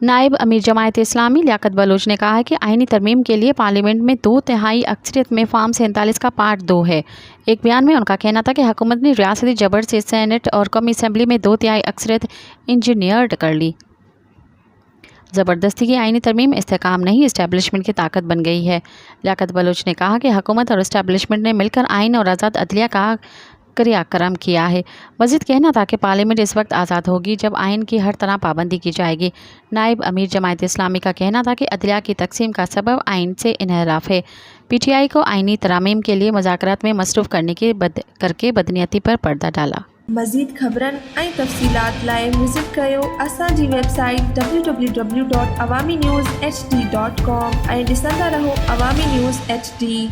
नायब अमीर जमायत इस्लामी लियाकत बलोच ने कहा है कि आईनी तरमीम के लिए पार्लियामेंट में 2/3 अक्सरियत में फॉर्म 47 का पार्ट 2 है। एक बयान में उनका कहना था कि हुकूमत ने रियासती जबर से सेनेट और कौमी असम्बली में 2/3 अक्सरियत इंजीनियर्ड कर ली। ज़बरदस्ती की आईनी तरमीम इस्तेहकाम नहीं, इस्टेब्लिशमेंट की ताकत बन गई है। लियाकत बलोच ने कहा कि हुकूमत और इस्टेब्लिशमेंट ने मिलकर आइन और आज़ाद अदलिया का क्रियाक्रम किया है। मज़ीद कहना था कि पार्लियामेंट इस वक्त आज़ाद होगी जब आइन की हर तरह पाबंदी की जाएगी। नायब अमीर जमायत इस्लामी का कहना था कि अदलिया की तकसीम का सबब आइन से इन्हराफ है। PTI को आइनी तरामीम के लिए मुज़ाकरात में मसरूफ़ करके बदनीयती पर पर्दा डाला। मज़ीद ख़बरनि ऐं तफ़सीलात लाइ विज़िट कयो असांजी वेबसाइट www.awamiNewsHD.com ऐं ॾिसंदा रहो अवामी न्यूज़ HD।